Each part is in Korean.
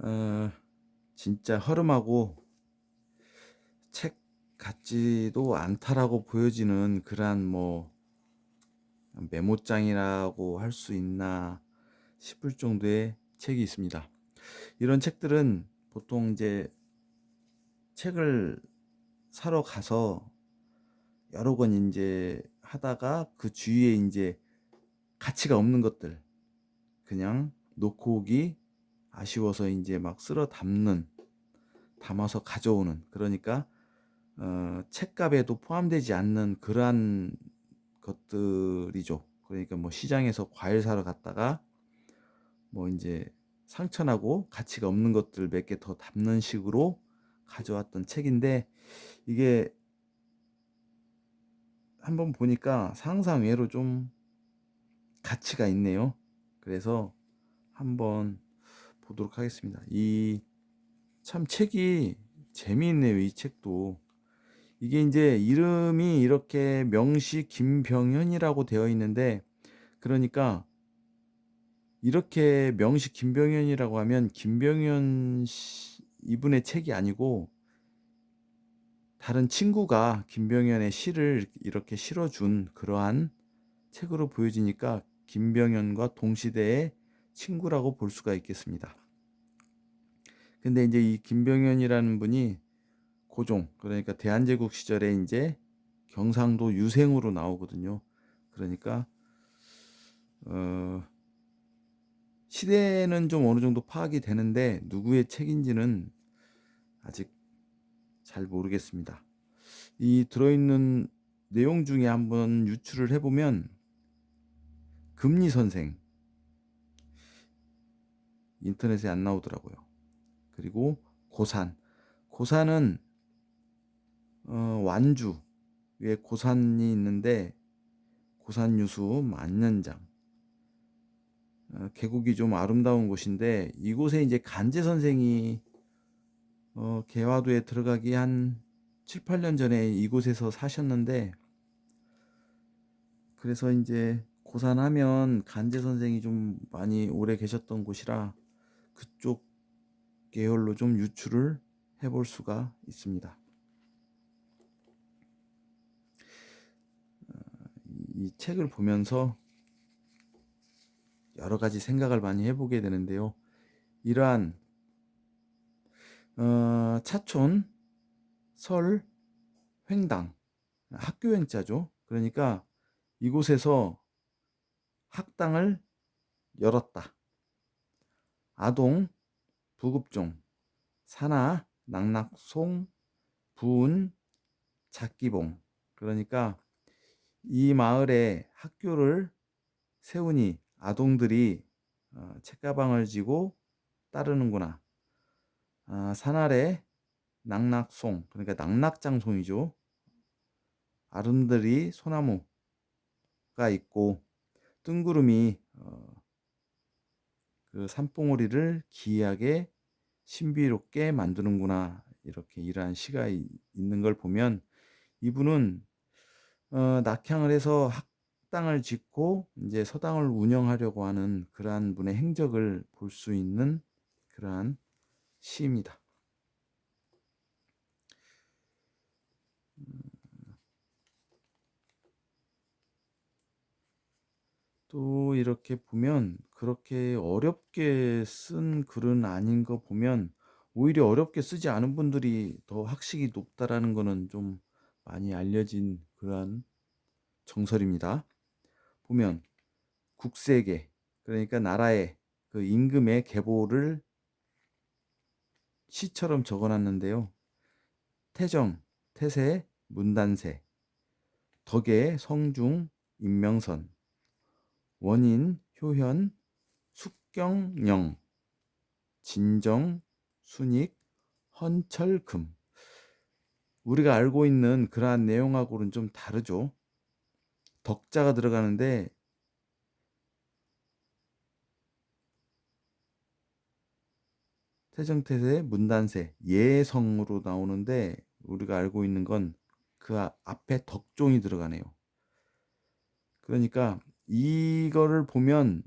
어 진짜 허름하고 책 같지도 않다라고 보여지는 그러한 메모장이라고 할 수 있나 싶을 정도의 책이 있습니다. 이런 책들은 보통 이제 책을 사러 가서 여러 권 인제 하다가 그 주위에 인제 가치가 없는 것들 그냥 놓고 오기 아쉬워서 인제 막 쓸어 담아서 가져오는, 그러니까 책값에도 포함되지 않는 그러한 것들이죠. 그러니까 시장에서 과일 사러 갔다가 인제 상처나고 가치가 없는 것들 몇 개 더 담는 식으로 가져왔던 책인데, 이게 한번 보니까 상상외로 좀 가치가 있네요. 그래서 한번 보도록 하겠습니다. 이 참 책이 재미있네요, 이 책도. 이게 인제 이름이 이렇게 명시 김병현이라고 되어 있는데, 그러니까 이렇게 명시 김병현이라고 하면 김병현 이분의 책이 아니고 다른 친구가 김병현의 시를 이렇게 실어 준 그러한 책으로 보여지니까 김병현과 동시대의 친구라고 볼 수가 있겠습니다. 근데 인제 이 김병현이라는 분이 고종, 그러니까 대한제국 시절에 인제 경상도 유생으로 나오거든요. 그러니까 어 시대는 좀 어느 정도 파악이 되는데 누구의 책인지는 아직 잘 모르겠습니다. 이 들어있는 내용 중에 한번 유추를 해 보면 금리 선생, 인터넷에 안 나오더라고요. 그리고 고산. 고산은 완주에 고산이 있는데 고산유수 만년장. 계곡이 좀 아름다운 곳인데 이곳에 이제 간제 선생이 개화도에 들어가기 한 7-8년 전에 이곳에서 사셨는데, 그래서 인제 고산하면 간제 선생이 좀 많이 오래 계셨던 곳이라 그쪽 계열로 좀 유추를 해볼 수가 있습니다. 이 책을 보면서 여러 가지 생각을 많이 해 보게 되는데요. 이러한 차촌, 설, 횡당, 학교 횡자죠. 그러니까 이곳에서 학당을 열었다. 아동, 부급종, 산하, 낙낙송, 부운, 작기봉. 그러니까 이 마을에 학교를 세우니 아동들이 책가방을 지고 따르는구나. 산아래 낙낙송, 그러니까 낙낙장송이죠. 아름드리 소나무가 있고 뜬구름이 그 산봉우리를 기이하게 신비롭게 만드는구나. 이렇게 이러한 시가 있는 걸 보면 이분은 낙향을 해서 학당을 짓고 이제 서당을 운영하려고 하는 그러한 분의 행적을 볼 수 있는 그러한 시입니다. 또 이렇게 보면 그렇게 어렵게 쓴 글은 아닌 거 보면 오히려 어렵게 쓰지 않은 분들이 더 학식이 높다라는 거는 좀 많이 알려진 그러한 정설입니다. 보면 국세계, 그러니까 나라의 그 임금의 계보를 시처럼 적어 놨는데요. 태정, 태세, 문단세, 덕의, 성중, 인명선, 원인, 효현, 숙경영, 진정, 순익, 헌철금. 우리가 알고 있는 그러한 내용하고는 좀 다르죠. 덕자가 들어가는데 태정태세, 문단세, 예성으로 나오는데 우리가 알고 있는 건 그 앞에 덕종이 들어가네요. 그러니까 이거를 보면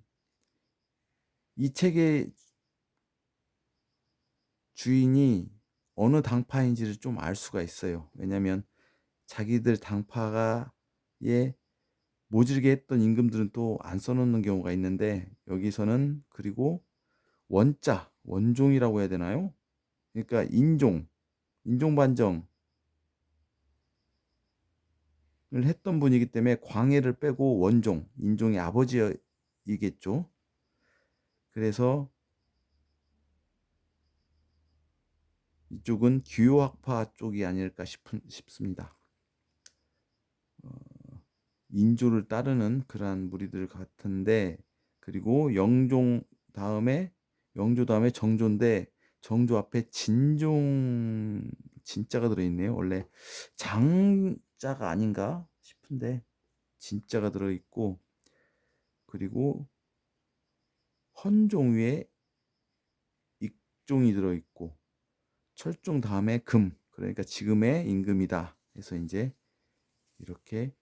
이 책의 주인이 어느 당파인지를 좀 알 수가 있어요. 왜냐면 자기들 당파에 모질게 했던 임금들은 또 안 써놓는 경우가 있는데, 여기서는 그리고 원자, 원종이라고 해야 되나요? 그러니까 인종반정을 했던 분이기 때문에 광해를 빼고 원종, 인종의 아버지이겠죠. 그래서 이쪽은 규요학파 쪽이 아닐까 싶습니다. 인조를 따르는 그러한 무리들 같은데, 그리고 영조 다음에 정조인데, 정조 앞에 진자가 들어있네요. 원래 장자가 아닌가 싶은데 진자가 들어있고, 그리고 헌종 위에 익종이 들어있고, 철종 다음에 금, 그러니까 지금의 임금이다 해서 이제 이렇게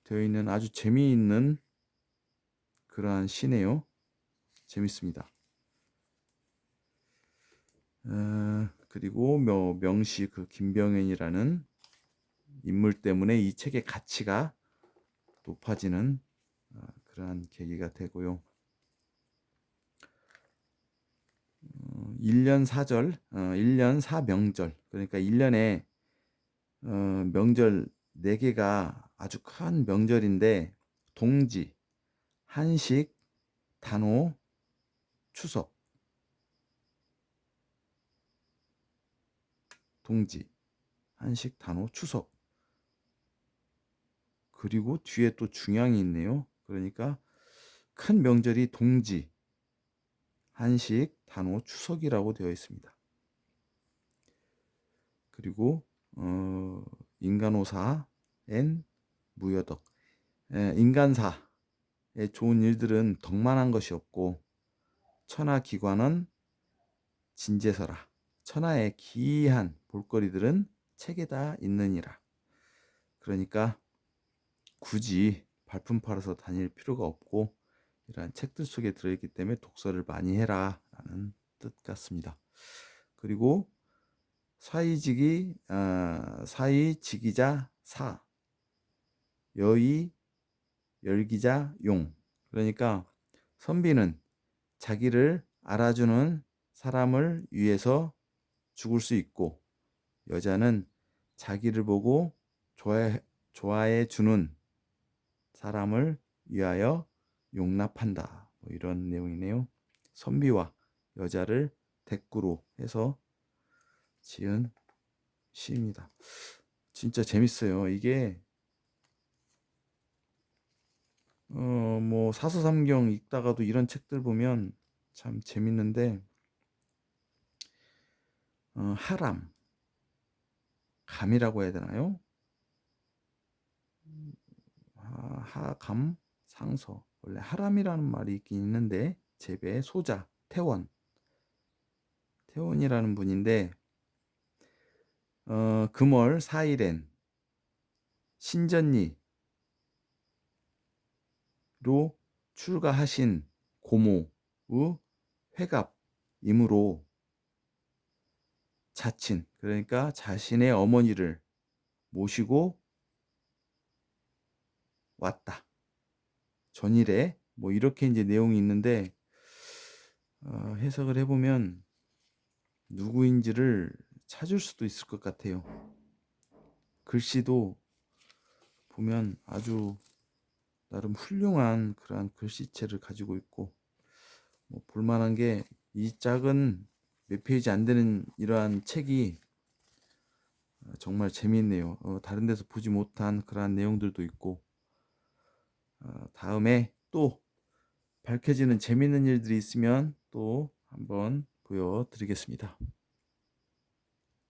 되어 있는 아주 재미있는 그러한 시네요. 재밌습니다. 그리고 명시 그 김병현이라는 인물 때문에 이 책의 가치가 높아지는 그러한 계기가 되고요. 1년 4절, 1년 4명절, 그러니까 1년에 명절 4개가 아주 큰 명절인데, 동지, 한식, 단오, 추석. 동지, 한식, 단오, 추석. 그리고 뒤에 또 중양이 있네요. 그러니까 큰 명절이 동지, 한식, 단오, 추석이라고 되어 있습니다. 그리고 인간오사엔 무여덕. 인간사의 좋은 일들은 덕만한 것이 없고, 천하기관은 진제서라. 천하의 기이한 볼거리들은 책에다 있느니라. 그러니까 굳이 발품 팔아서 다닐 필요가 없고, 이러한 책들 속에 들어있기 때문에 독서를 많이 해라 라는 뜻 같습니다. 그리고 사이지기자 사, 여의 열기자 용. 그러니까 선비는 자기를 알아주는 사람을 위해서 죽을 수 있고, 여자는 자기를 보고 좋아해 주는 사람을 위하여 용납한다. 뭐 이런 내용이네요. 선비와 여자를 대꾸로 해서 지은 시입니다. 진짜 재밌어요. 이게 뭐 사서삼경 읽다가도 이런 책들 보면 참 재밌는데, 하람, 감이라고 해야 되나요? 하감, 상서. 원래 하람이라는 말이 있긴 있는데, 제배, 소자, 태원이라는 분인데, 금월 4일엔 신전리로 출가하신 고모의 회갑이므로 자친, 그러니까 자신의 어머니를 모시고 왔다. 전일에 뭐 이렇게 이제 내용이 있는데, 해석을 해보면 누구인지를 찾을 수도 있을 것 같아요. 글씨도 보면 아주 나름 훌륭한 그러한 글씨체를 가지고 있고, 뭐 볼만한 게, 이 작은 몇 페이지 안 되는 이러한 책이 정말 재미있네요. 다른 데서 보지 못한 그러한 내용들도 있고, 다음에 또 밝혀지는 재미있는 일들이 있으면 또 한번 보여드리겠습니다.